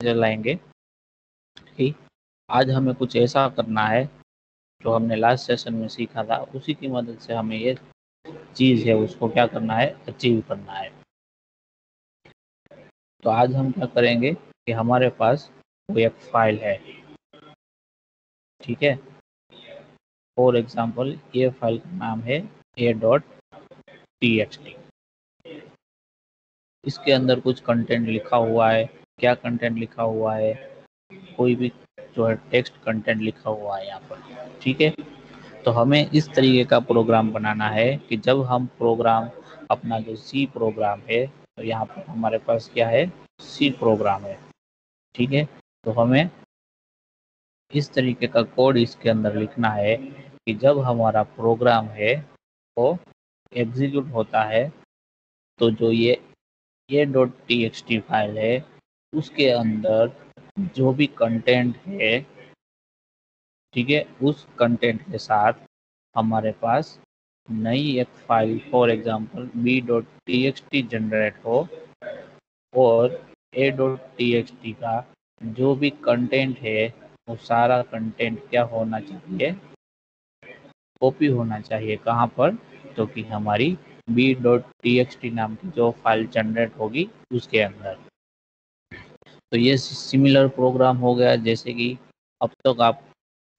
लाएंगे। ठीक, आज हमें कुछ ऐसा करना है जो हमने लास्ट सेशन में सीखा था, उसी की मदद से हमें ये चीज़ है उसको क्या करना है, अचीव करना है। तो आज हम क्या करेंगे कि हमारे पास कोई एक फाइल है, ठीक है। फॉर एग्जाम्पल ये फाइल का नाम है a.txt। इसके अंदर कुछ कंटेंट लिखा हुआ है। क्या कंटेंट लिखा हुआ है, कोई भी जो है टेक्स्ट कंटेंट लिखा हुआ है यहाँ पर, ठीक है। तो हमें इस तरीके का प्रोग्राम बनाना है कि जब हम प्रोग्राम अपना जो सी प्रोग्राम है, तो यहाँ पर हमारे पास क्या है, सी प्रोग्राम है, ठीक है। तो हमें इस तरीके का कोड इसके अंदर लिखना है कि जब हमारा प्रोग्राम है वो एग्जीक्यूट होता है तो जो ये .txt फाइल है उसके अंदर जो भी कंटेंट है, ठीक है, उस कंटेंट के साथ हमारे पास नई एक file for example b.txt generate हो और a.txt का जो भी कंटेंट है वो सारा कंटेंट क्या होना चाहिए, कॉपी होना चाहिए। कहाँ पर, तो कि हमारी b.txt नाम की जो फाइल जनरेट होगी उसके अंदर। तो ये सिमिलर प्रोग्राम हो गया, जैसे कि अब तक आप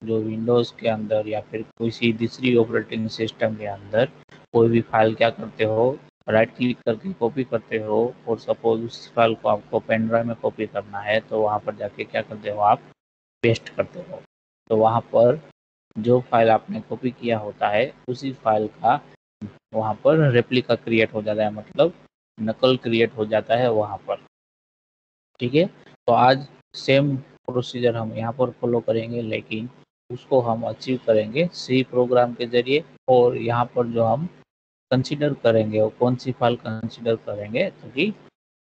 जो विंडोज़ के अंदर या फिर किसी दूसरी ऑपरेटिंग सिस्टम के अंदर कोई भी फाइल क्या करते हो, राइट क्लिक करके कॉपी करते हो, और सपोज उस फाइल को आपको पेन ड्राइव में कॉपी करना है तो वहाँ पर जाके क्या करते हो, आप पेस्ट करते हो। तो वहाँ पर जो फाइल आपने कॉपी किया होता है उसी फाइल का वहाँ पर रेप्लिका क्रिएट हो जाता है, मतलब नकल क्रिएट हो जाता है वहाँ पर, ठीक है। तो आज सेम प्रोसीजर हम यहाँ पर फॉलो करेंगे, लेकिन उसको हम अचीव करेंगे सी प्रोग्राम के जरिए। और यहाँ पर जो हम कंसीडर करेंगे वो कौन सी फाइल कंसीडर करेंगे, तो कि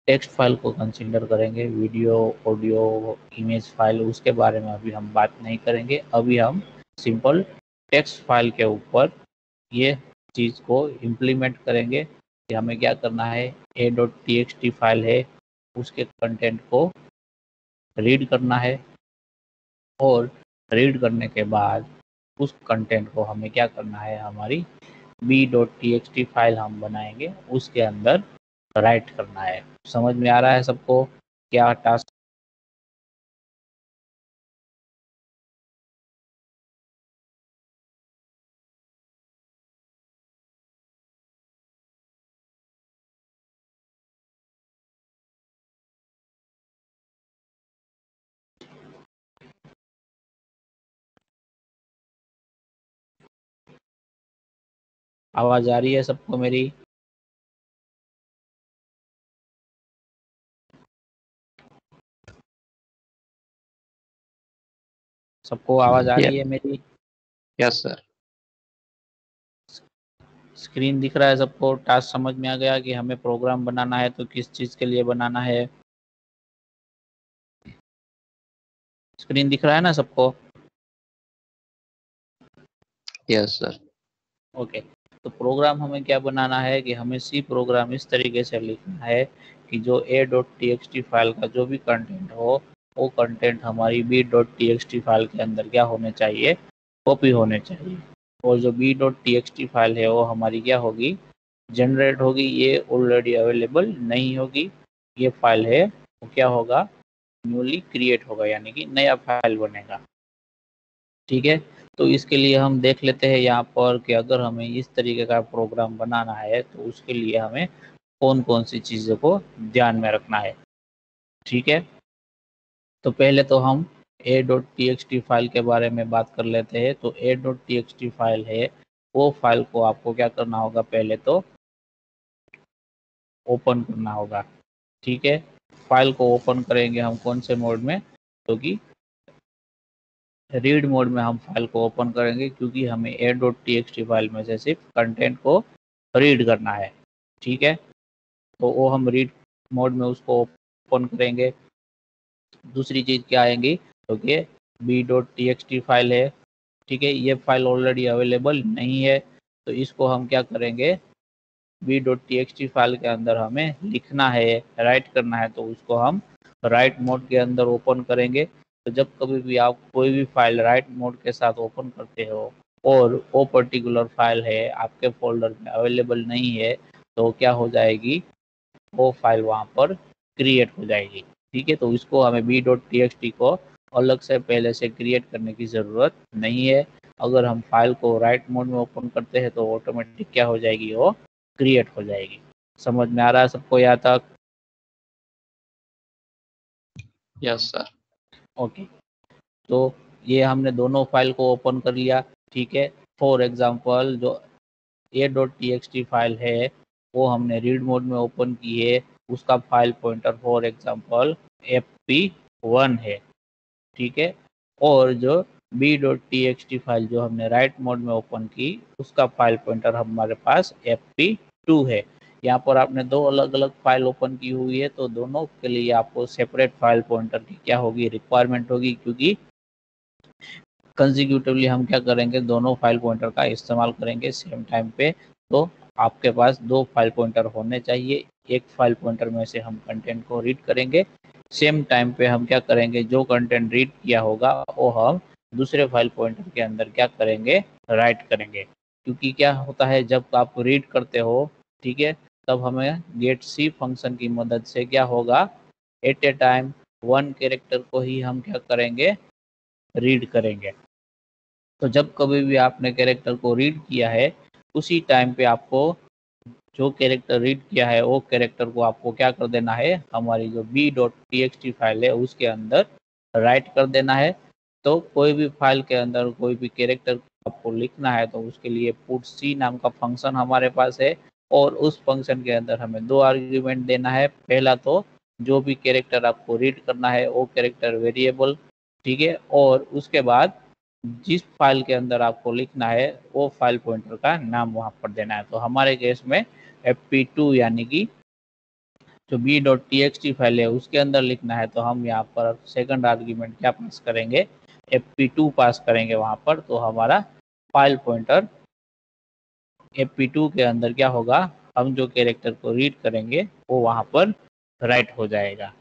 टेक्स्ट फाइल को कंसीडर करेंगे, वीडियो ऑडियो इमेज फाइल उसके बारे में अभी हम बात नहीं करेंगे। अभी हम सिंपल टेक्स्ट फाइल के ऊपर ये चीज़ को इम्प्लीमेंट करेंगे कि हमें क्या करना है, a.txt फाइल है उसके कंटेंट को रीड करना है, और रीड करने के बाद उस कंटेंट को हमें क्या करना है, हमारी b.txt फाइल हम बनाएंगे उसके अंदर राइट करना है। समझ में आ रहा है सबको क्या टास्क? आवाज आ रही है सबको मेरी? सबको आवाज आ रही है मेरी? Yes sir. स्क्रीन दिख रहा है सबको? टास्क समझ में आ गया कि हमें प्रोग्राम बनाना है तो किस चीज के लिए बनाना है? स्क्रीन दिख रहा है ना सबको? Yes sir. ओके। तो प्रोग्राम हमें क्या बनाना है कि हमें सी प्रोग्राम इस तरीके से लिखना है कि जो a.txt फाइल का जो भी कंटेंट हो वो कंटेंट हमारी b.txt फाइल के अंदर क्या होने चाहिए, कॉपी होने चाहिए। और जो b.txt फाइल है वो हमारी क्या होगी, जनरेट होगी, ये ऑलरेडी अवेलेबल नहीं होगी। ये फाइल है वो क्या होगा, न्यूली क्रिएट होगा, यानी कि नया फाइल बनेगा, ठीक है। तो इसके लिए हम देख लेते हैं यहाँ पर कि अगर हमें इस तरीके का प्रोग्राम बनाना है तो उसके लिए हमें कौन कौन सी चीज़ों को ध्यान में रखना है, ठीक है। तो पहले तो हम a.txt फाइल के बारे में बात कर लेते हैं। तो a.txt फाइल है वो फाइल को आपको क्या करना होगा, पहले तो ओपन करना होगा, ठीक है। फाइल को ओपन करेंगे हम कौन से मोड में, तो कि रीड मोड में हम फाइल को ओपन करेंगे, क्योंकि हमें a.txt फाइल में से सिर्फ कंटेंट को रीड करना है, ठीक है। तो वो हम रीड मोड में उसको ओपन करेंगे। दूसरी चीज़ क्या आएंगी, तो कि b.txt फाइल है, ठीक है, ये फाइल ऑलरेडी अवेलेबल नहीं है, तो इसको हम क्या करेंगे, b.txt फाइल के अंदर हमें लिखना है, राइट करना है, तो उसको हम राइट मोड के अंदर ओपन करेंगे, तो जब कभी भी आप कोई भी फाइल राइट मोड के साथ ओपन करते हो और वो पर्टिकुलर फाइल है आपके फोल्डर में अवेलेबल नहीं है, तो क्या हो जाएगी, वो फाइल वहाँ पर क्रिएट हो जाएगी। ठीक है, तो इसको हमें b.txt को अलग से पहले से क्रिएट करने की ज़रूरत नहीं है। अगर हम फाइल को राइट मोड में ओपन करते हैं तो ऑटोमेटिक क्या हो जाएगी, वो क्रिएट हो जाएगी। समझ में आ रहा है सबको यहाँ तक? Yes sir. ओके, तो ये हमने दोनों फाइल को ओपन कर लिया। ठीक है, फॉर एग्जांपल जो a.txt फाइल है वो हमने रीड मोड में ओपन की है, उसका file pointer for example fp1 है। ठीक है, और जो b.txt फाइल जो हमने राइट मोड में ओपन की उसका फाइल पॉइंटर हमारे पास fp2 है। यहाँ पर आपने दो अलग अलग फाइल ओपन की हुई है, तो दोनों के लिए आपको सेपरेट फाइल पॉइंटर की क्या होगी, रिक्वायरमेंट होगी, क्योंकि कंसेक्यूटिवली हम क्या करेंगे, दोनों फाइल पॉइंटर का इस्तेमाल करेंगे सेम टाइम पे। तो आपके पास दो फाइल पॉइंटर होने चाहिए, एक फाइल पॉइंटर में से हम कंटेंट को रीड करेंगे, सेम टाइम पे हम क्या करेंगे, जो कंटेंट रीड किया होगा वो हम दूसरे फाइल पॉइंटर के अंदर क्या करेंगे, राइट करेंगे। क्योंकि क्या होता है, जब आप रीड करते हो, ठीक है, तब हमें गेट सी फंक्शन की मदद से क्या होगा, at a time one character को ही हम क्या करेंगे, रीड करेंगे। तो जब कभी भी आपने कैरेक्टर को रीड किया है, उसी टाइम पे आपको जो कैरेक्टर रीड किया है वो कैरेक्टर को आपको क्या कर देना है, हमारी जो b.txt फाइल है उसके अंदर राइट कर देना है। तो कोई भी फाइल के अंदर कोई भी कैरेक्टर आपको लिखना है तो उसके लिए पुट सी नाम का फंक्शन हमारे पास है, और उस फंक्शन के अंदर हमें दो आर्ग्यूमेंट देना है। पहला तो जो भी कैरेक्टर आपको रीड करना है वो कैरेक्टर वेरिएबल, ठीक है, और उसके बाद जिस फाइल के अंदर आपको लिखना है वो फाइल पॉइंटर का नाम वहां पर देना है। तो हमारे केस में fp2 यानी कि जो b.txt फाइल है उसके अंदर लिखना है, तो हम यहाँ पर सेकंड आर्ग्यूमेंट क्या पास करेंगे, fp2 पास करेंगे वहां पर। तो हमारा फाइल पॉइंटर fp2 के अंदर क्या होगा, हम जो कैरेक्टर को रीड करेंगे वो वहां पर राइट हो जाएगा।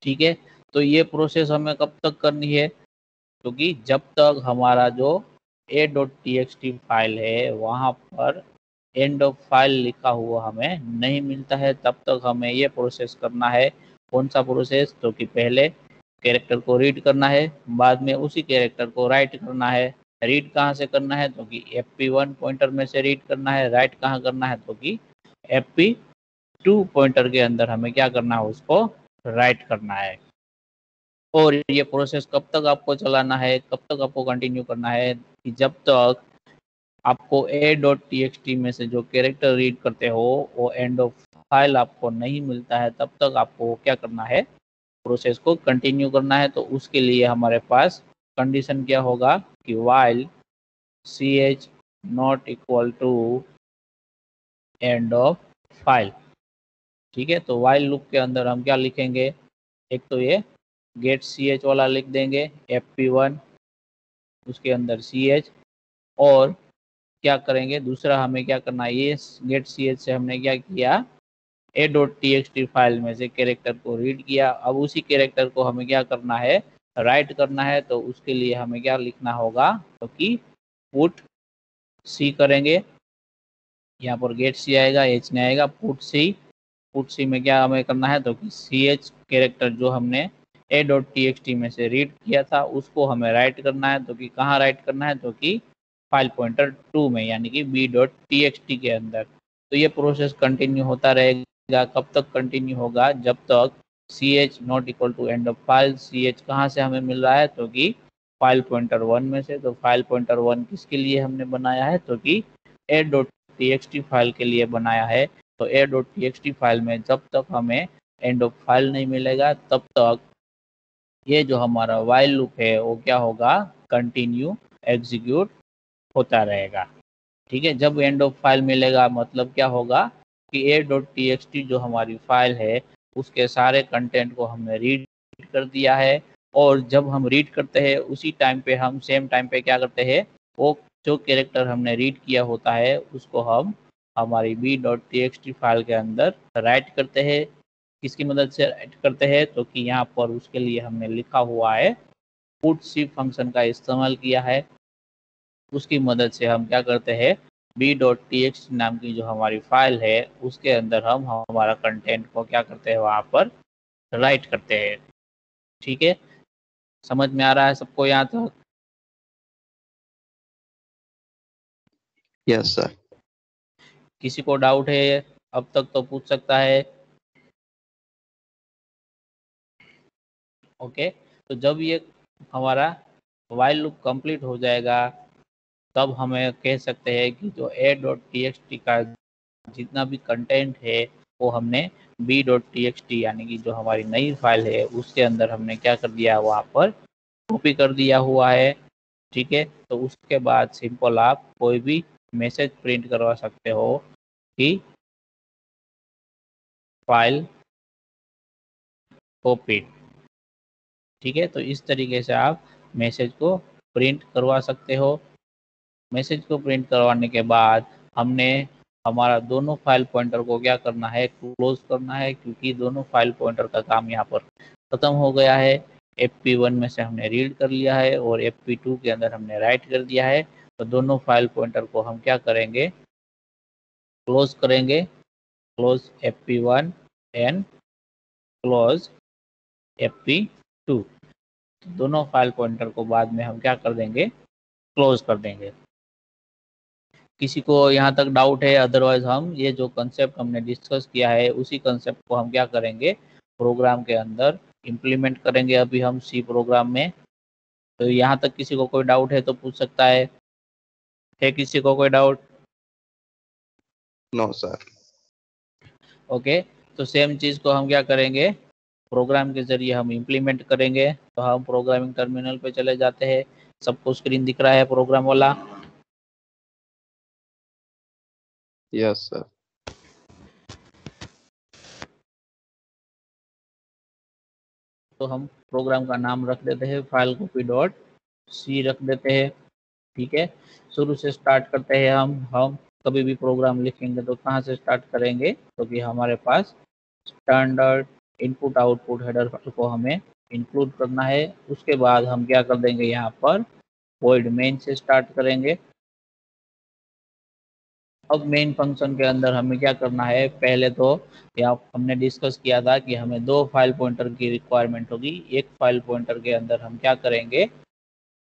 ठीक है, तो ये प्रोसेस हमें कब तक करनी है, क्योंकि जब तक हमारा जो a.txt फाइल है वहाँ पर एंड ऑफ फाइल लिखा हुआ हमें नहीं मिलता है, तब तक हमें ये प्रोसेस करना है। कौन सा प्रोसेस, तो कि पहले कैरेक्टर को रीड करना है, बाद में उसी कैरेक्टर को राइट करना है। रीड कहाँ से करना है, तो कि fp1 पॉइंटर में से रीड करना है। राइट कहाँ करना है, तो कि fp2 पॉइंटर के अंदर हमें क्या करना है, उसको राइट करना है। और ये प्रोसेस कब तक आपको चलाना है, कब तक आपको कंटिन्यू करना है, कि जब तक आपको a.txt में से जो कैरेक्टर रीड करते हो वो एंड ऑफ फाइल आपको नहीं मिलता है, तब तक आपको क्या करना है, प्रोसेस को कंटिन्यू करना है। तो उसके लिए हमारे पास कंडीशन क्या होगा कि while ch not equal to end of file. ठीक है, तो while लूप के अंदर हम क्या लिखेंगे, एक तो ये गेट ch वाला लिख देंगे fp1 उसके अंदर ch, और क्या करेंगे, दूसरा हमें क्या करना है, ये गेट ch से हमने क्या किया, a.txt फाइल में से कैरेक्टर को रीड किया। अब उसी कैरेक्टर को हमें क्या करना है, राइट करना है। तो उसके लिए हमें क्या लिखना होगा, तो कि पुट सी करेंगे। यहाँ पर गेट सी आएगा, एच नहीं आएगा, पुट सी। पुट सी में क्या हमें करना है, तो कि सी एच कैरेक्टर जो हमने a.txt में से रीड किया था उसको हमें राइट करना है। तो कि कहाँ राइट करना है, तो कि फाइल पॉइंटर 2 में, यानी कि b.txt के अंदर। तो ये प्रोसेस कंटिन्यू होता रहेगा। कब तक कंटिन्यू होगा, जब तक C H not equal to end of file. C H कहाँ से हमें मिल रहा है, तो कि फाइल पॉइंटर 1 में से। तो फाइल पॉइंटर 1 किसके लिए हमने बनाया है, तो कि a.txt फाइल के लिए बनाया है। तो a.txt फाइल में जब तक हमें एंड ऑफ फाइल नहीं मिलेगा, तब तक ये जो हमारा वाइल लूप है वो क्या होगा, कंटिन्यू एग्जीक्यूट होता रहेगा। ठीक है, जब एंड ऑफ फाइल मिलेगा मतलब क्या होगा, कि a.txt जो हमारी फाइल है उसके सारे कंटेंट को हमने रीड कर दिया है। और जब हम रीड करते हैं उसी टाइम पे हम सेम टाइम पे क्या करते हैं, वो जो कैरेक्टर हमने रीड किया होता है उसको हम हमारी b.txt फाइल के अंदर राइट करते हैं। किसकी मदद से राइट करते हैं, तो कि यहाँ पर उसके लिए हमने लिखा हुआ है पुटसी फंक्शन का इस्तेमाल किया है। उसकी मदद से हम क्या करते हैं, b.txt नाम की जो हमारी फाइल है उसके अंदर हम हमारा कंटेंट को क्या करते हैं, वहां पर राइट करते हैं। ठीक है, समझ में आ रहा है सबको यहाँ तक? Yes sir. किसी को डाउट है अब तक तो पूछ सकता है। ओके, तो जब ये हमारा व्हाइल लूप कंप्लीट हो जाएगा तब हमें कह सकते हैं कि जो a.txt का जितना भी कंटेंट है वो हमने b.txt यानी कि जो हमारी नई फाइल है उसके अंदर हमने क्या कर दिया, वहाँ पर कॉपी कर दिया हुआ है। ठीक है, तो उसके बाद सिंपल आप कोई भी मैसेज प्रिंट करवा सकते हो कि फाइल कॉपी। ठीक है, तो इस तरीके से आप मैसेज को प्रिंट करवा सकते हो। मैसेज को प्रिंट करवाने के बाद हमने हमारा दोनों फाइल पॉइंटर को क्या करना है, क्लोज करना है, क्योंकि दोनों फाइल पॉइंटर का काम यहाँ पर खत्म हो गया है। fp1 में से हमने रीड कर लिया है और fp2 के अंदर हमने राइट कर दिया है। तो दोनों फाइल पॉइंटर को हम क्या करेंगे, क्लोज करेंगे। Close fp1 and close fp2। दोनों फाइल पॉइंटर को बाद में हम क्या कर देंगे, क्लोज कर देंगे। किसी को यहाँ तक डाउट है? अदरवाइज हम ये जो कंसेप्ट हमने डिस्कस किया है उसी कंसेप्ट को हम क्या करेंगे, प्रोग्राम के अंदर इम्प्लीमेंट करेंगे अभी हम सी प्रोग्राम में। तो यहाँ तक किसी को कोई डाउट है तो पूछ सकता है किसी को कोई डाउट? No sir. ओके, तो सेम चीज़ को हम क्या करेंगे, प्रोग्राम के जरिए हम इम्प्लीमेंट करेंगे। तो हम प्रोग्रामिंग टर्मिनल पे चले जाते हैं। सबको स्क्रीन दिख रहा है प्रोग्राम वाला? Yes sir. तो हम प्रोग्राम का नाम रख देते हैं फाइल कॉपी डॉट सी रख देते हैं। ठीक है, शुरू से स्टार्ट करते हैं हम कभी भी प्रोग्राम लिखेंगे तो कहाँ से स्टार्ट करेंगे, तो कि हमारे पास standard input output header file को हमें इंक्लूड करना है। उसके बाद हम क्या कर देंगे, यहाँ पर वॉइड मेन से स्टार्ट करेंगे। अब मेन फंक्शन के अंदर हमें क्या करना है, पहले तो यहाँ हमने डिस्कस किया था कि हमें दो फाइल पॉइंटर की रिक्वायरमेंट होगी। एक फाइल पॉइंटर के अंदर हम क्या करेंगे,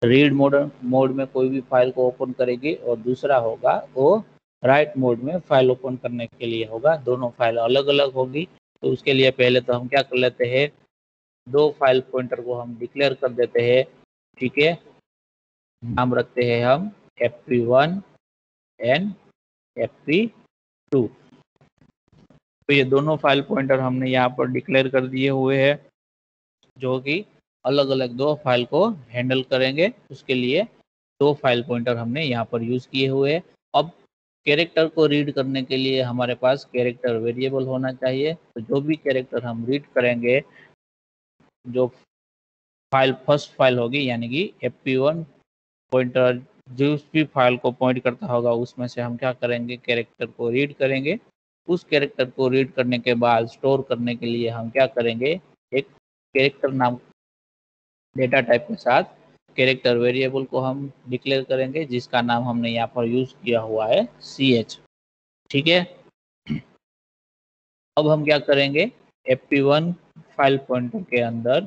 रीड मोड में कोई भी फाइल को ओपन करेंगे और दूसरा होगा वो राइट मोड में फाइल ओपन करने के लिए होगा। दोनों फाइल अलग अलग होगी। तो उसके लिए पहले तो हम क्या कर लेते हैं, दो फाइल पॉइंटर को हम डिक्लेयर कर देते हैं। ठीक है, नाम रखते हैं हम fp1 एंड fp2। तो ये दोनों फाइल पॉइंटर हमने यहाँ पर डिक्लेयर कर दिए हुए हैं जो कि अलग अलग दो फाइल को हैंडल करेंगे। उसके लिए दो फाइल पॉइंटर हमने यहाँ पर यूज किए हुए हैं। अब कैरेक्टर को रीड करने के लिए हमारे पास कैरेक्टर वेरिएबल होना चाहिए। तो जो भी कैरेक्टर हम रीड करेंगे, जो फाइल फर्स्ट फाइल होगी यानी कि fp1 पॉइंटर जिस भी फाइल को पॉइंट करता होगा उसमें से हम क्या करेंगे, कैरेक्टर को रीड करेंगे। उस कैरेक्टर को रीड करने के बाद स्टोर करने के लिए हम क्या करेंगे, एक कैरेक्टर नाम डेटा टाइप के साथ कैरेक्टर वेरिएबल को हम डिक्लेयर करेंगे जिसका नाम हमने यहाँ पर यूज किया हुआ है ch। ठीक है, अब हम क्या करेंगे, fp1 फाइल पॉइंटर के अंदर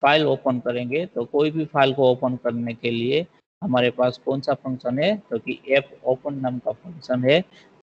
फाइल ओपन करेंगे। तो कोई भी फाइल को ओपन करने के लिए हमारे पास कौन सा फंक्शन है, तो कि f ओपन नाम का फंक्शन है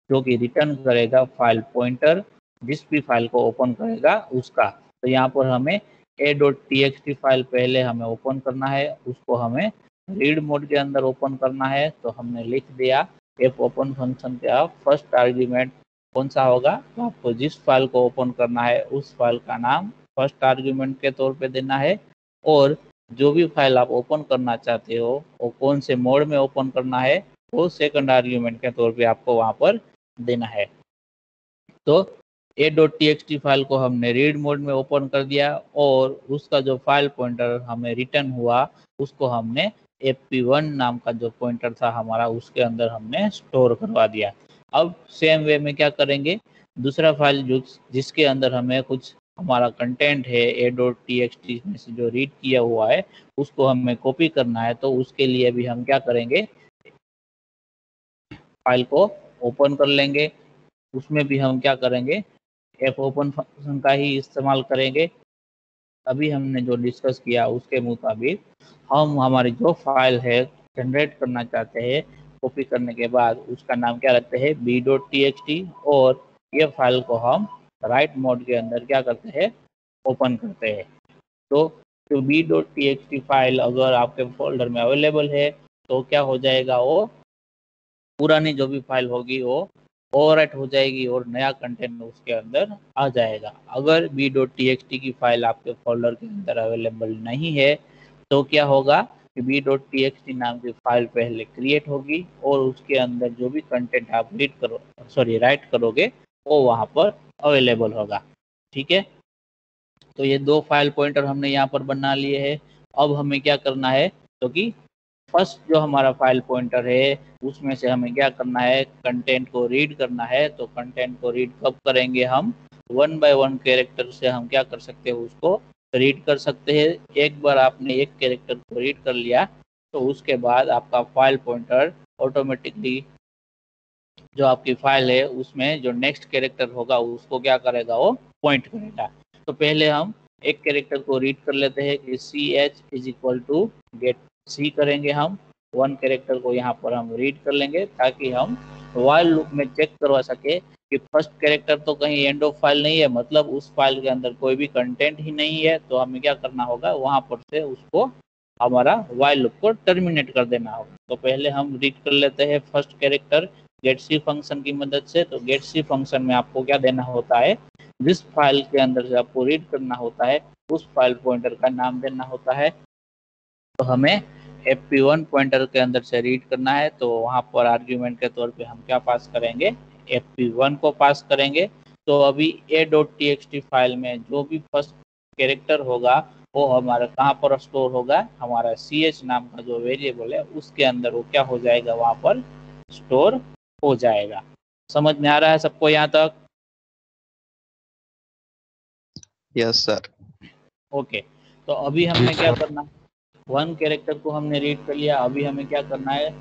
जो कि रिटर्न करेगा फाइल पॉइंटर जिस भी फाइल को ओपन करेगा उसका। तो यहाँ पर हमें a.txt फाइल पहले हमें ओपन करना है, उसको हमें रीड मोड के अंदर ओपन करना है। तो हमने लिख दिया f ओपन फंक्शन का फर्स्ट आर्ग्यूमेंट कौन सा होगा, तो आपको जिस फाइल को ओपन करना है उस फाइल का नाम फर्स्ट आर्ग्यूमेंट के तौर पे देना है। और जो भी फाइल आप ओपन करना चाहते हो वो कौन से मोड में ओपन करना है वो सेकंड आर्ग्यूमेंट के तौर पे आपको वहाँ पर देना है। तो a.txt फाइल को हमने रीड मोड में ओपन कर दिया और उसका जो फाइल पॉइंटर हमें रिटर्न हुआ उसको हमने fp1 नाम का जो पॉइंटर था हमारा उसके अंदर हमने स्टोर करवा दिया। अब सेम वे में क्या करेंगे, दूसरा फाइल जो जिसके अंदर हमें कुछ हमारा कंटेंट है a.txt में से जो रीड किया हुआ है उसको हमें कॉपी करना है, तो उसके लिए भी हम क्या करेंगे, फाइल को ओपन कर लेंगे। उसमें भी हम क्या करेंगे, एफ ओपन फंक्शन का ही इस्तेमाल करेंगे। अभी हमने जो डिस्कस किया उसके मुताबिक हम हमारी जो फाइल है जनरेट करना चाहते हैं, कॉपी करने के बाद उसका नाम क्या रखते हैं, b.txt, और ये फाइल को हम राइट मोड के अंदर क्या करते हैं, ओपन करते हैं। तो जो b.txt फाइल अगर आपके फोल्डर में अवेलेबल है तो क्या हो जाएगा, वो पुरानी जो भी फाइल होगी वो ओवरराइट हो जाएगी और नया कंटेंट उसके अंदर आ जाएगा। अगर b.txt की फाइल आपके फोल्डर के अंदर अवेलेबल नहीं है तो क्या होगा कि b.txt नाम की फाइल पहले क्रिएट होगी और उसके अंदर जो भी कंटेंट आप राइट करोगे वो वहाँ पर अवेलेबल होगा। ठीक है, तो ये दो फाइल पॉइंटर हमने यहाँ पर बना लिए हैं। अब हमें क्या करना है, तो कि फर्स्ट जो हमारा फाइल पॉइंटर है उसमें से हमें क्या करना है, कंटेंट को रीड करना है। तो कंटेंट को रीड कब करेंगे, हम 1 बाय 1 कैरेक्टर से हम क्या कर सकते हैं, उसको रीड कर सकते हैं। एक बार आपने एक कैरेक्टर को रीड कर लिया तो उसके बाद आपका फाइल पॉइंटर ऑटोमेटिकली जो आपकी फाइल है उसमें जो नेक्स्ट कैरेक्टर होगा उसको क्या करेगा, वो पॉइंट करेगा। तो पहले हम एक कैरेक्टर को रीड कर लेते हैं कि सी h is equal to getc करेंगे। हम वन कैरेक्टर को यहाँ पर हम रीड कर लेंगे ताकि हम वाइल लूप में चेक करवा सके कि फर्स्ट कैरेक्टर तो कहीं एंड ऑफ फाइल नहीं है, मतलब उस फाइल के अंदर कोई भी कंटेंट ही नहीं है। तो हमें क्या करना होगा, वहां पर से उसको हमारा वाइल लूप को टर्मिनेट कर देना होगा। तो पहले हम रीड कर लेते हैं फर्स्ट कैरेक्टर गेट सी फंक्शन की मदद से। तो गेट सी फंक्शन में आपको क्या देना होता है, जिस फाइल के अंदर से आपको रीड करना होता है उस फाइल पॉइंटर का नाम देना होता है। तो हमें fp1 पॉइंटर के अंदर से रीड करना है, तो वहां पर आर्ग्यूमेंट के तौर पे हम क्या पास करेंगे, fp1 को पास करेंगे। तो अभी a.txt फाइल में जो भी फर्स्ट कैरेक्टर होगा वो हमारा कहाँ पर स्टोर होगा, हमारा ch नाम का जो वेरिएबल है उसके अंदर वो क्या हो जाएगा, वहां पर स्टोर हो जाएगा। समझ में आ रहा है सबको यहाँ तक? Yes sir. ओके, तो अभी हमने क्या करना है, वन कैरेक्टर को हमने रीड कर लिया। अभी हमें क्या करना है,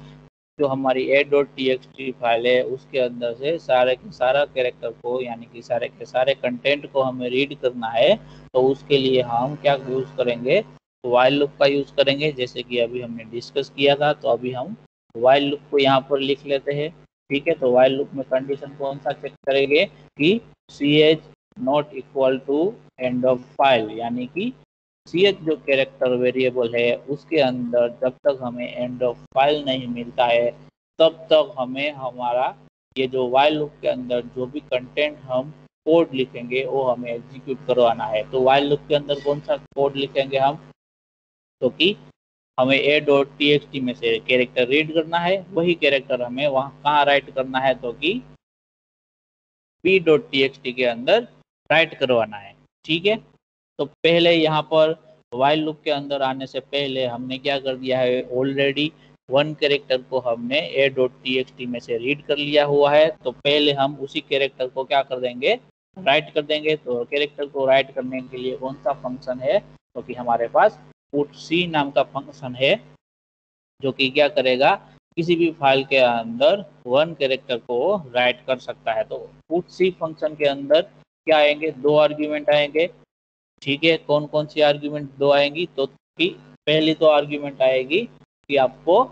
जो हमारी a.txt फाइल है उसके अंदर से सारे के सारा कैरेक्टर को यानी कि सारे के सारे कंटेंट को हमें रीड करना है। तो उसके लिए हम क्या यूज करेंगे, वाइल लूप का यूज करेंगे, जैसे कि अभी हमने डिस्कस किया था। तो अभी हम वाइल लूप को यहाँ पर लिख लेते हैं। ठीक है, तो वाइल लूप में कंडीशन कौन सा चेक करेंगे कि सी H not equal to end of file, यानी कि सी एच जो कैरेक्टर वेरिएबल है उसके अंदर जब तक हमें एंड ऑफ फाइल नहीं मिलता है तब तक हमें हमारा ये जो वाइल लूप के अंदर जो भी कंटेंट हम कोड लिखेंगे वो हमें एग्जीक्यूट करवाना है। तो वाइल लूप के अंदर कौन सा कोड लिखेंगे हम, तो कि हमें a.txt में से कैरेक्टर रीड करना है, वही कैरेक्टर हमें वहाँ कहाँ राइट करना है, तो कि b.txt के अंदर राइट करवाना है। ठीक है, तो पहले यहाँ पर वाइल लूप के अंदर आने से पहले हमने क्या कर दिया है, ऑलरेडी वन कैरेक्टर को हमने a.txt में से रीड कर लिया हुआ है। तो पहले हम उसी कैरेक्टर को क्या कर देंगे, राइट कर देंगे। तो कैरेक्टर को राइट करने के लिए कौन सा फंक्शन है, तो कि हमारे पास पुट सी नाम का फंक्शन है जो कि क्या करेगा, किसी भी फाइल के अंदर वन कैरेक्टर को राइट कर सकता है। तो पुट सी फंक्शन के अंदर क्या आएंगे, दो आर्ग्यूमेंट आएंगे। ठीक है, कौन कौन सी आर्ग्यूमेंट दो आएंगी, तो कि पहली तो आर्ग्यूमेंट आएगी कि आपको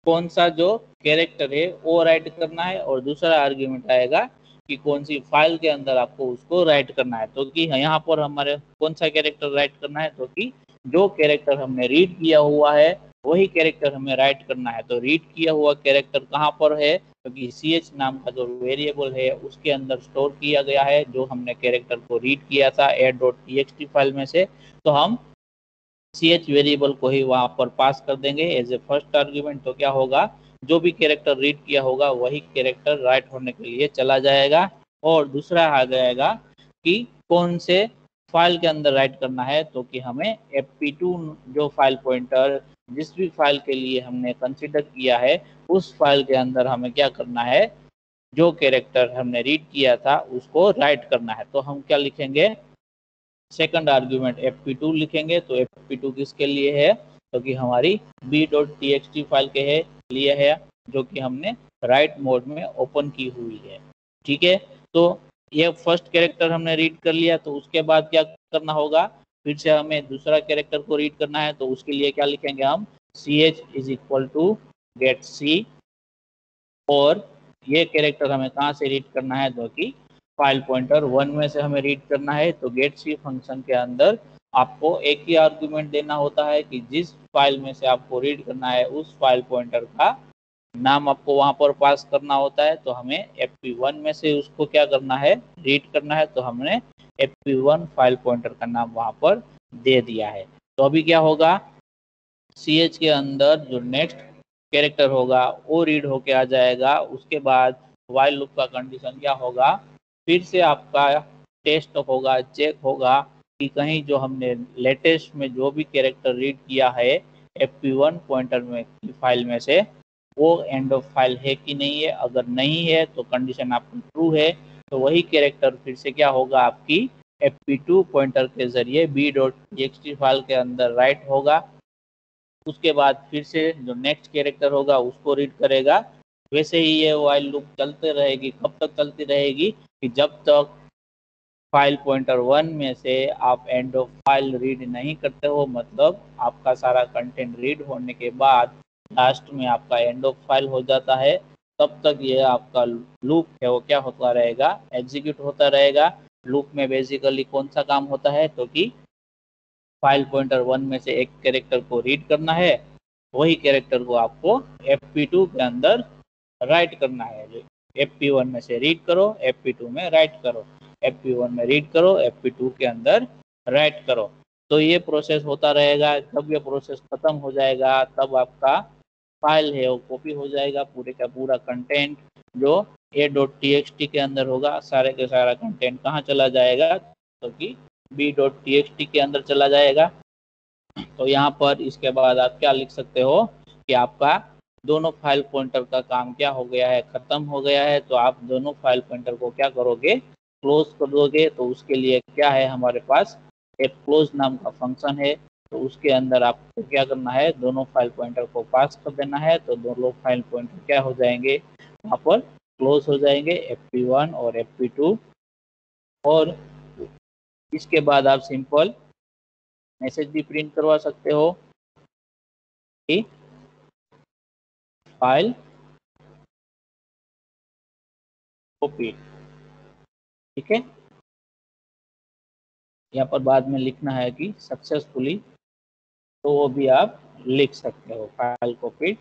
कौन सा जो कैरेक्टर है वो राइट करना है, और दूसरा आर्ग्यूमेंट आएगा कि कौन सी फाइल के अंदर आपको उसको राइट करना है। तो कि यहाँ पर हमारे कौन सा कैरेक्टर राइट करना है, तो कि जो कैरेक्टर हमने रीड किया हुआ है वही कैरेक्टर हमें राइट करना है। तो रीड किया हुआ कैरेक्टर कहाँ पर है, क्योंकि सी एच नाम का जो वेरिएबल है उसके अंदर स्टोर किया गया है जो हमने कैरेक्टर को रीड किया था a.txt फाइल में से। तो हम सी एच वेरिएबल को ही वहां पर पास कर देंगे एज ए फर्स्ट आर्ग्यूमेंट। तो क्या होगा, जो भी कैरेक्टर रीड किया होगा वही कैरेक्टर राइट होने के लिए चला जाएगा। और दूसरा आ जाएगा कि कौन से फाइल के अंदर राइट करना है, तो कि हमें fp2 जो फाइल पॉइंटर जिस भी फाइल के लिए हमने कंसिडर किया है उस फाइल के अंदर हमें क्या करना है, जो कैरेक्टर हमने रीड किया था उसको राइट करना है। तो हम क्या लिखेंगे, सेकंड आर्ग्यूमेंट fp2 लिखेंगे। तो fp2 किसके लिए है, तो कि हमारी b.txt फाइल के लिए है, जो कि हमने राइट मोड में ओपन की हुई है। ठीक है, तो ये फर्स्ट कैरेक्टर हमने रीड कर लिया। तो उसके बाद क्या करना होगा, फिर से हमें दूसरा कैरेक्टर को रीड करना है। तो उसके लिए क्या लिखेंगे हम, ch is equal to get c, और ये कैरेक्टर हमें कहाँ से रीड करना है, तो कि फाइल पॉइंटर 1 में से हमें रीड करना है। तो गेट सी फंक्शन के अंदर आपको एक ही आर्गुमेंट देना होता है कि जिस फाइल में से आपको रीड करना है उस फाइल पॉइंटर का नाम आपको वहां पर पास करना होता है। तो हमें fp1 में से उसको क्या करना है, रीड करना है। तो हमने fp1 फाइल पॉइंटर का नाम वहां पर दे दिया है। तो अभी क्या होगा, ch के अंदर जो नेक्स्ट कैरेक्टर होगा वो रीड होके आ जाएगा। उसके बाद वाइल लूप का कंडीशन क्या होगा, फिर से आपका टेस्ट होगा, चेक होगा कि कहीं जो हमने लेटेस्ट में जो भी कैरेक्टर रीड किया है fp1 पॉइंटर में की फाइल में से, वो एंड ऑफ फाइल है कि नहीं है। अगर नहीं है तो कंडीशन आपकी ट्रू है, तो वही कैरेक्टर फिर से क्या होगा, आपकी fp2 पॉइंटर के जरिए b.txt फाइल के अंदर राइट होगा। उसके बाद फिर से जो नेक्स्ट कैरेक्टर होगा उसको रीड करेगा। वैसे ही ये वाइल लूप चलते रहेगी। कब तक चलती रहेगी, कि जब तक फाइल पॉइंटर 1 में से आप एंड ऑफ फाइल रीड नहीं करते हो, मतलब आपका सारा कंटेंट रीड होने के बाद लास्ट में आपका एंड ऑफ फाइल हो जाता है, तब तक ये आपका लूप है वो क्या होता रहेगा, एग्जीक्यूट होता रहेगा। लूप में बेसिकली कौन सा काम होता है, तो कि फाइल पॉइंटर 1 में से एक कैरेक्टर को रीड करना है, वही कैरेक्टर को आपको fp2 के अंदर राइट करना है। fp1 में से रीड करो, fp2 में राइट करो, fp1 में रीड करो, fp2 के अंदर राइट करो। तो ये प्रोसेस होता रहेगा। जब ये प्रोसेस खत्म हो जाएगा तब आपका फाइल है वो कॉपी हो जाएगा। पूरे का पूरा कंटेंट जो a.txt के अंदर होगा, सारे के सारा कंटेंट कहाँ चला जाएगा, तो कि b.txt के अंदर चला जाएगा। तो यहाँ पर इसके बाद आप क्या लिख सकते हो, कि आपका दोनों फाइल पॉइंटर का काम क्या हो गया है, खत्म हो गया है। तो आप दोनों फाइल पॉइंटर को क्या करोगे, क्लोज कर दोगे। तो उसके लिए क्या है, हमारे पास एक क्लोज नाम का फंक्शन है। तो उसके अंदर आपको क्या करना है, दोनों फाइल पॉइंटर को पास कर देना है। तो दोनों फाइल पॉइंटर क्या हो जाएंगे, वहाँ पर क्लोज हो जाएंगे, fp1 और fp2। और इसके बाद आप सिंपल मैसेज भी प्रिंट करवा सकते हो कि फाइल कॉपी। ठीक है, यहाँ पर बाद में लिखना है कि सक्सेसफुली, तो वो भी आप लिख सकते हो, फाइल कॉपी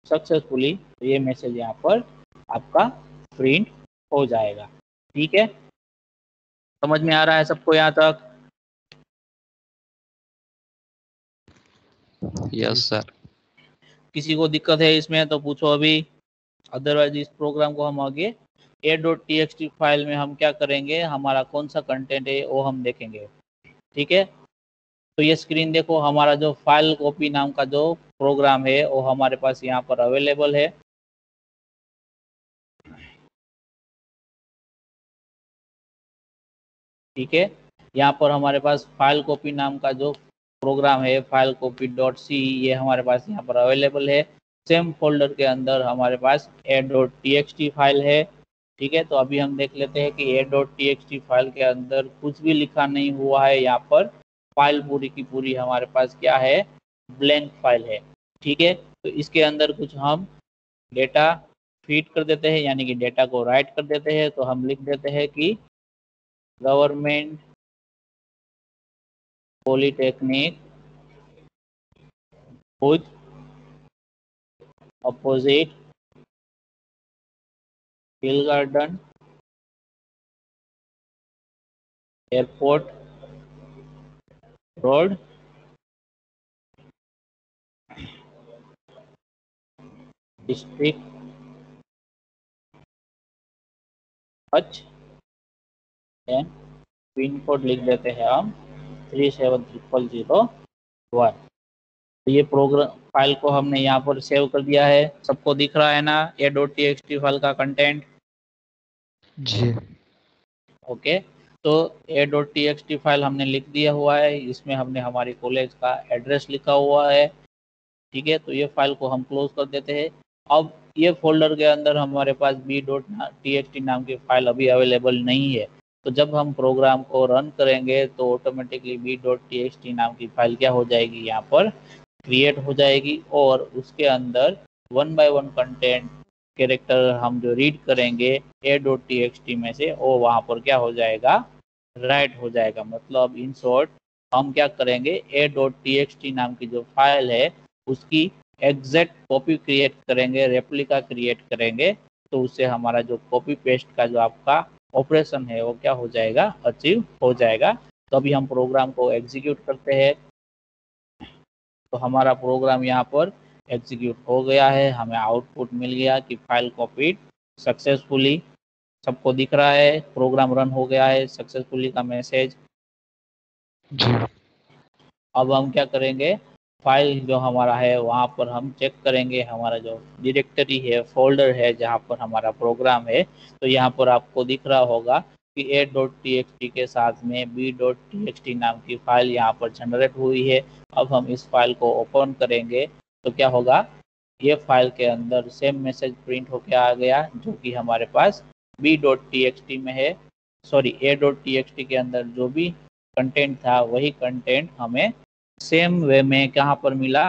सक्सेसफुली। तो ये मैसेज यहाँ पर आपका प्रिंट हो जाएगा। ठीक है, समझ में आ रहा है सबको यहाँ तक? Yes sir. किसी को दिक्कत है इसमें तो पूछो अभी, अदरवाइज इस प्रोग्राम को हम आगे a.txt फाइल में हम क्या करेंगे, हमारा कौन सा कंटेंट है वो हम देखेंगे। ठीक है, तो ये स्क्रीन देखो, हमारा जो फाइल कॉपी नाम का जो प्रोग्राम है वो हमारे पास यहाँ पर अवेलेबल है। ठीक है, यहाँ पर हमारे पास फाइल कॉपी नाम का जो प्रोग्राम है, फाइल कॉपी डॉट सी, ये हमारे पास यहाँ पर अवेलेबल है। सेम फोल्डर के अंदर हमारे पास a.txt फाइल है। ठीक है, तो अभी हम देख लेते हैं कि a.txt फाइल के अंदर कुछ भी लिखा नहीं हुआ है। यहाँ पर फाइल पूरी की पूरी हमारे पास क्या है, ब्लैंक फाइल है। ठीक है, तो इसके अंदर कुछ हम डेटा फीड कर देते हैं, यानी कि डेटा को राइट कर देते हैं। तो हम लिख देते हैं कि government polytechnic Bhuj opposite hill garden airport road district Kutch and pin code लिख देते हैं हम 370001। तो ये प्रोग्राम फाइल को हमने यहाँ पर सेव कर दिया है। सबको दिख रहा है ना, a.txt फाइल का कंटेंट? जी ओके, तो a.txt फाइल हमने लिख दिया हुआ है, इसमें हमने हमारी कॉलेज का एड्रेस लिखा हुआ है। ठीक है, तो ये फाइल को हम क्लोज कर देते हैं। अब ये फोल्डर के अंदर हमारे पास b.txt नाम की फाइल अभी अवेलेबल नहीं है, तो जब हम प्रोग्राम को रन करेंगे तो ऑटोमेटिकली b.txt नाम की फाइल क्या हो जाएगी, यहाँ पर क्रिएट हो जाएगी, और उसके अंदर 1 बाय 1 कंटेंट कैरेक्टर हम जो रीड करेंगे a.txt में से, वो वहाँ पर क्या हो जाएगा, राइट हो जाएगा। मतलब इन शॉर्ट हम क्या करेंगे, a.txt नाम की जो फाइल है उसकी एग्जैक्ट कॉपी क्रिएट करेंगे, रेप्लिका क्रिएट करेंगे, तो उससे हमारा जो कॉपी पेस्ट का जो आपका ऑपरेशन है वो क्या हो जाएगा, अचीव हो जाएगा। तो अभी हम प्रोग्राम को एग्जीक्यूट करते हैं, तो हमारा प्रोग्राम यहाँ पर एग्जीक्यूट हो गया है, हमें आउटपुट मिल गया कि फाइल कॉपीड सक्सेसफुली, सबको दिख रहा है प्रोग्राम रन हो गया है सक्सेसफुली का मैसेज। जी अब हम क्या करेंगे, फाइल जो हमारा है वहाँ पर हम चेक करेंगे, हमारा जो डायरेक्टरी है, फोल्डर है जहाँ पर हमारा प्रोग्राम है, तो यहाँ पर आपको दिख रहा होगा कि a.txt के साथ में b.txt नाम की फाइल यहाँ पर जनरेट हुई है। अब हम इस फाइल को ओपन करेंगे तो क्या होगा, ये फाइल के अंदर सेम मैसेज प्रिंट होके आ गया जो कि हमारे पास b.txt में है, सॉरी a.txt के अंदर जो भी कंटेंट था वही कंटेंट हमें सेम वे में कहाँ पर मिला,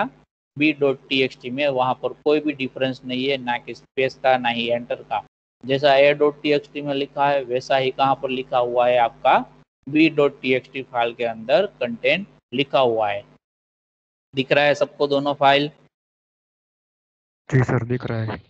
b.txt में। वहाँ पर कोई भी डिफरेंस नहीं है, ना कि स्पेस का ना ही एंटर का। जैसा a.txt में लिखा है वैसा ही कहाँ पर लिखा हुआ है, आपका b.txt फाइल के अंदर कंटेंट लिखा हुआ है। दिख रहा है सबको दोनों फाइल? जी सर दिख रहा है।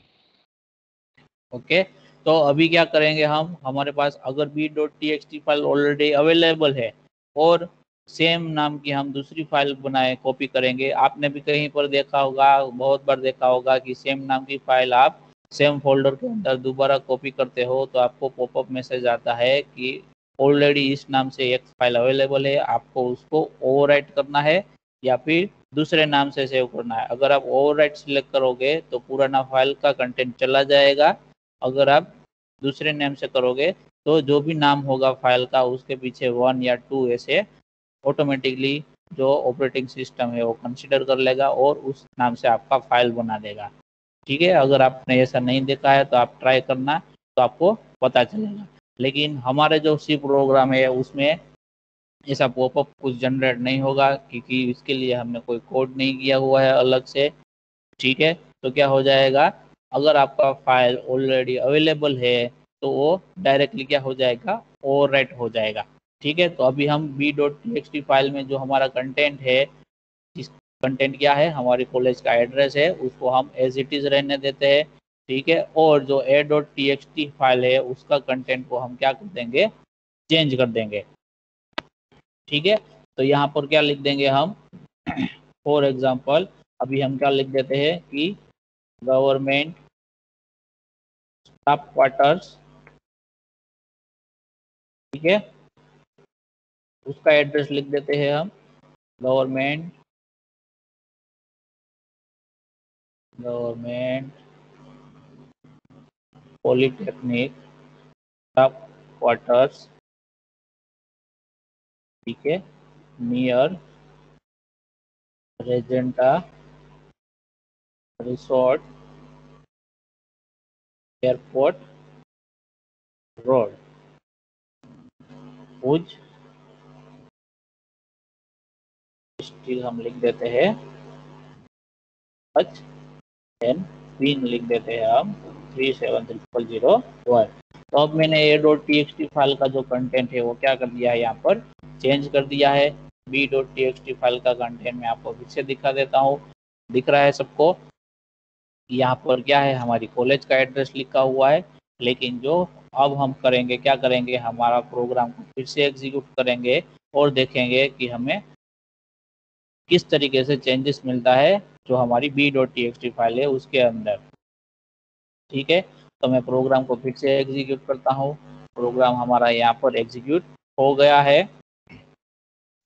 ओके, तो अभी क्या करेंगे हम, हमारे पास अगर b.txt फाइल ऑलरेडी अवेलेबल है और सेम नाम की हम दूसरी फाइल बनाए कॉपी करेंगे, आपने भी कहीं पर देखा होगा, बहुत बार देखा होगा कि सेम नाम की फाइल आप सेम फोल्डर के अंदर दोबारा कॉपी करते हो तो आपको पॉपअप मैसेज आता है कि ऑलरेडी इस नाम से एक फाइल अवेलेबल है, आपको उसको ओवरराइट करना है या फिर दूसरे नाम से सेव करना है। अगर आप ओवरराइट सिलेक्ट करोगे तो पुराना फाइल का कंटेंट चला जाएगा, अगर आप दूसरे नेम से करोगे तो जो भी नाम होगा फाइल का उसके पीछे 1 या 2 ऐसे ऑटोमेटिकली जो ऑपरेटिंग सिस्टम है वो कंसिडर कर लेगा और उस नाम से आपका फाइल बना देगा। ठीक है, अगर आपने ऐसा नहीं देखा है तो आप ट्राई करना, तो आपको पता चलेगा। लेकिन हमारे जो सी प्रोग्राम है उसमें ऐसा पॉपअप कुछ जनरेट नहीं होगा, क्योंकि इसके लिए हमने कोई कोड नहीं किया हुआ है अलग से। ठीक है, तो क्या हो जाएगा, अगर आपका फाइल ऑलरेडी अवेलेबल है तो वो डायरेक्टली क्या हो जाएगा, ओवरराइट हो जाएगा। ठीक है, तो अभी हम b.txt फाइल में जो हमारा कंटेंट है, जिस कंटेंट क्या है, हमारी कॉलेज का एड्रेस है, उसको हम एज इट इज रहने देते हैं। ठीक है, और जो a.txt फाइल है उसका कंटेंट को हम क्या कर देंगे, चेंज कर देंगे। ठीक है, तो यहाँ पर क्या लिख देंगे हम, फॉर एग्जाम्पल अभी हम क्या लिख देते हैं कि गवर्नमेंट स्टाफ क्वार्टर्स, ठीक है, उसका एड्रेस लिख देते हैं हम, government government polytechnic staff quarters, ठीक है, नियर रेजेंटा रिसोर्ट एयरपोर्ट रोड, भुज। स्टिल हम लिख देते हैं एच एन, पिन लिख देते हैं हम 370001। तो अब मैंने a.txt फाइल का जो कंटेंट है वो क्या कर दिया है, यहाँ पर चेंज कर दिया है। b.txt फाइल का कंटेंट मैं आपको फिर से दिखा देता हूँ, दिख रहा है सबको? यहाँ पर क्या है, हमारी कॉलेज का एड्रेस लिखा हुआ है। लेकिन जो अब हम करेंगे, क्या करेंगे, हमारा प्रोग्राम को फिर से एग्जीक्यूट करेंगे और देखेंगे कि हमें किस तरीके से चेंजेस मिलता है जो हमारी b.txt फाइल है उसके अंदर। ठीक है, तो मैं प्रोग्राम को फिर से एग्जीक्यूट करता हूँ। प्रोग्राम हमारा यहाँ पर एग्जीक्यूट हो गया है।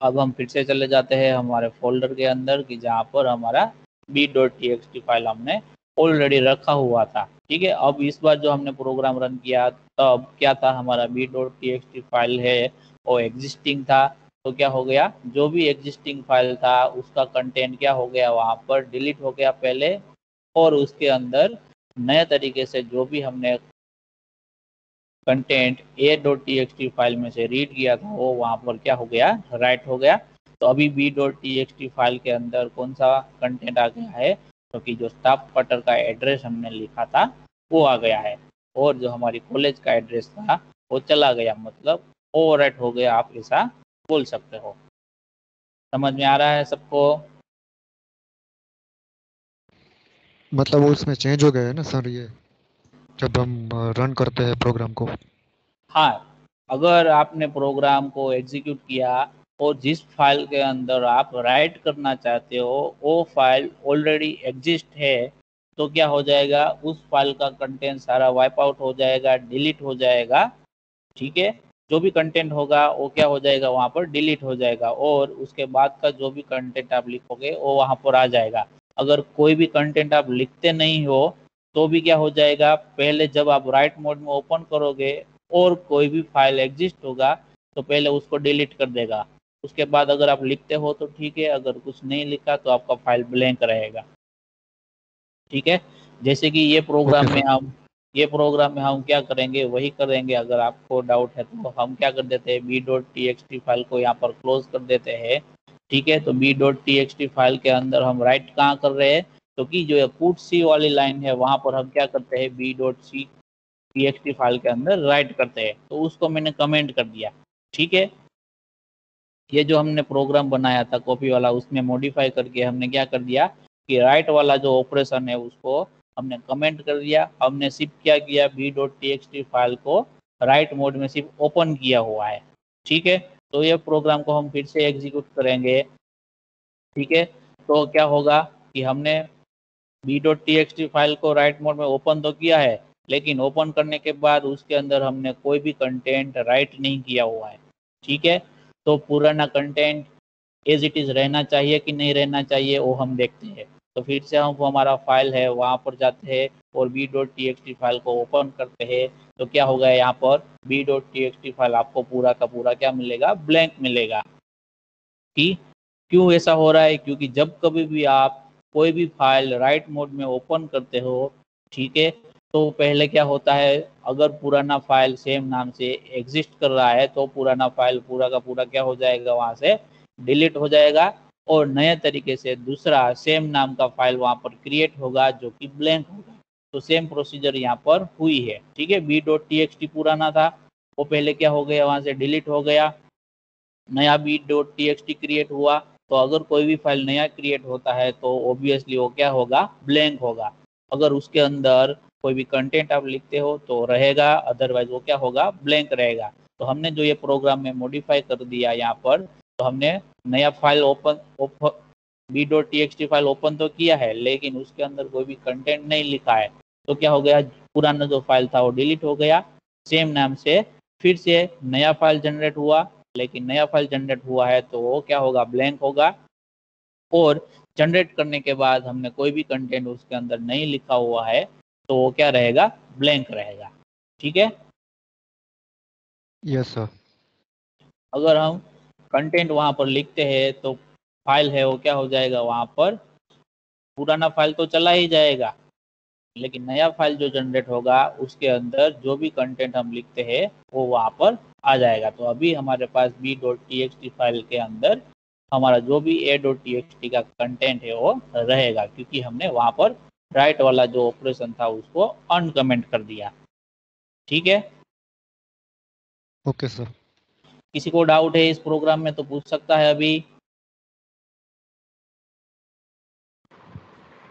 अब हम फिर से चले जाते हैं हमारे फोल्डर के अंदर कि जहाँ पर हमारा b.txt फाइल हमने ऑलरेडी रखा हुआ था। ठीक है, अब इस बार जो हमने प्रोग्राम रन किया तब क्या था, हमारा b.txt फाइल है वो एग्जिस्टिंग था। तो क्या हो गया, जो भी एग्जिस्टिंग फाइल था उसका कंटेंट क्या हो गया, वहां पर डिलीट हो गया पहले, और उसके अंदर नए तरीके से जो भी हमने कंटेंट a.txt फाइल में से रीड किया था वो वहां पर क्या हो गया, राइट हो गया। तो अभी b.txt फाइल के अंदर कौन सा कंटेंट आ गया है, क्योंकि जो स्टाफ क्वार्टर का एड्रेस हमने लिखा था वो आ गया है, और जो हमारी कॉलेज का एड्रेस था वो चला गया, मतलब ओवरराइट हो गया, आप ऐसा बोल सकते हो। समझ में आ रहा है सबको? मतलब वो उसमें चेंज हो गया है ना सर, ये जब हम रन करते हैं प्रोग्राम को। हाँ, अगर आपने प्रोग्राम को एग्जीक्यूट किया और जिस फाइल के अंदर आप राइट करना चाहते हो वो फाइल ऑलरेडी एग्जिस्ट है, तो क्या हो जाएगा, उस फाइल का कंटेंट सारा वाइप आउट हो जाएगा, डिलीट हो जाएगा। ठीक है, जो भी कंटेंट होगा वो क्या हो जाएगा, वहां पर डिलीट हो जाएगा, और उसके बाद का जो भी कंटेंट आप लिखोगे वो वहां पर आ जाएगा। अगर कोई भी कंटेंट आप लिखते नहीं हो तो भी क्या हो जाएगा, पहले जब आप राइट मोड में ओपन करोगे और कोई भी फाइल एग्जिस्ट होगा तो पहले उसको डिलीट कर देगा। उसके बाद अगर आप लिखते हो तो ठीक है, अगर कुछ नहीं लिखा तो आपका फाइल ब्लैंक रहेगा। ठीक है, जैसे कि ओके सर। ये प्रोग्राम में हम क्या करेंगे वही करेंगे। अगर आपको डाउट है तो हम क्या कर देते हैं, b.txt फाइल को यहाँ पर क्लोज कर देते हैं। ठीक है, तो b.txt फाइल के अंदर हम राइट कहाँ कर रहे हैं, क्योंकि जो है पुट सी वाली लाइन है वहां पर हम क्या करते हैं, b.txt फाइल के अंदर राइट करते हैं, तो उसको मैंने कमेंट कर दिया। ठीक है, ये जो हमने प्रोग्राम बनाया था कॉपी वाला, उसमें मॉडिफाई करके हमने क्या कर दिया कि राइट वाला जो ऑपरेशन है उसको हमने कमेंट कर दिया। हमने सिर्फ क्या किया, b.txt फाइल को राइट मोड में सिर्फ ओपन किया हुआ है। ठीक है, तो ये प्रोग्राम को हम फिर से एग्जीक्यूट करेंगे। ठीक है, तो क्या होगा कि हमने b.txt फाइल को राइट मोड में ओपन तो किया है, लेकिन ओपन करने के बाद उसके अंदर हमने कोई भी कंटेंट राइट नहीं किया हुआ है। ठीक है, तो पुराना कंटेंट एज इट इज रहना चाहिए कि नहीं रहना चाहिए वो हम देखते हैं। तो फिर से हम हमारा फाइल है वहाँ पर जाते हैं और b.txt फाइल को ओपन करते हैं। तो क्या होगा, यहाँ पर b.txt फाइल आपको पूरा का पूरा क्या मिलेगा, ब्लैंक मिलेगा। कि क्यों ऐसा हो रहा है, क्योंकि जब कभी भी आप कोई भी फाइल राइट मोड में ओपन करते हो, ठीक है, तो पहले क्या होता है, अगर पुराना फाइल सेम नाम से एग्जिस्ट कर रहा है तो पुराना फाइल पूरा का पूरा क्या हो जाएगा, वहां से डिलीट हो जाएगा, और नए तरीके से दूसरा सेम नाम का फाइल वहां पर क्रिएट होगा जो कि ब्लैंक होगा। तो सेम प्रोसीजर यहाँ पर हुई है। ठीक है, b.txt पुराना था, वो पहले क्या हो गया, वहां से डिलीट हो गया, नया b.txt क्रिएट हुआ। तो अगर कोई भी फाइल नया क्रिएट होता है तो ऑब्वियसली वो क्या होगा, ब्लैंक होगा। अगर उसके अंदर कोई भी कंटेंट आप लिखते हो तो रहेगा, अदरवाइज वो क्या होगा, ब्लैंक रहेगा। तो हमने जो ये प्रोग्राम में मॉडिफाई कर दिया यहाँ पर, तो हमने नया फाइल b.txt फाइल ओपन तो किया है लेकिन उसके अंदर कोई भी कंटेंट नहीं लिखा है। तो क्या हो गया, पुराना जो फाइल था वो डिलीट हो गया, सेम नाम से फिर से नया फाइल जनरेट हुआ, लेकिन नया फाइल जनरेट हुआ है तो वो क्या होगा, ब्लैंक होगा। और जनरेट करने के बाद हमने कोई भी कंटेंट उसके अंदर नहीं लिखा हुआ है तो वो क्या रहेगा, ब्लैंक रहेगा। ठीक है, यस सर। अगर हम कंटेंट वहां पर लिखते हैं तो फाइल है वो क्या हो जाएगा, वहां पर पुराना फाइल तो चला ही जाएगा, लेकिन नया फाइल जो जनरेट होगा उसके अंदर जो भी कंटेंट हम लिखते हैं वो वहाँ पर आ जाएगा। तो अभी हमारे पास b.txt फाइल के अंदर हमारा जो भी a.txt का कंटेंट है वो रहेगा, क्योंकि हमने वहाँ पर राइट वाला जो ऑपरेशन था उसको अनकमेंट कर दिया। ठीक है, ओके सर। किसी को डाउट है इस प्रोग्राम में तो पूछ सकता है अभी।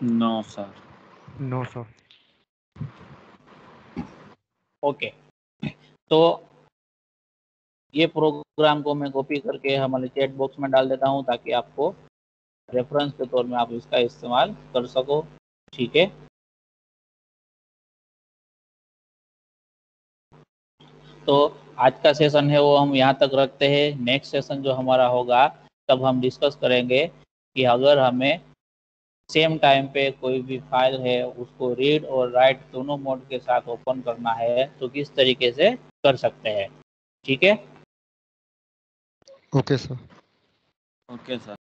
No sir. No sir. Okay, तो ये प्रोग्राम को मैं कॉपी करके हमारे चैट बॉक्स में डाल देता हूँ ताकि आपको रेफरेंस के तौर में आप इसका इस्तेमाल कर सको। ठीक है, तो आज का सेशन है वो हम यहाँ तक रखते हैं। नेक्स्ट सेशन जो हमारा होगा तब हम डिस्कस करेंगे कि अगर हमें सेम टाइम पे कोई भी फाइल है उसको रीड और राइट दोनों मोड के साथ ओपन करना है तो किस तरीके से कर सकते हैं। ठीक है। Okay sir. Okay sir.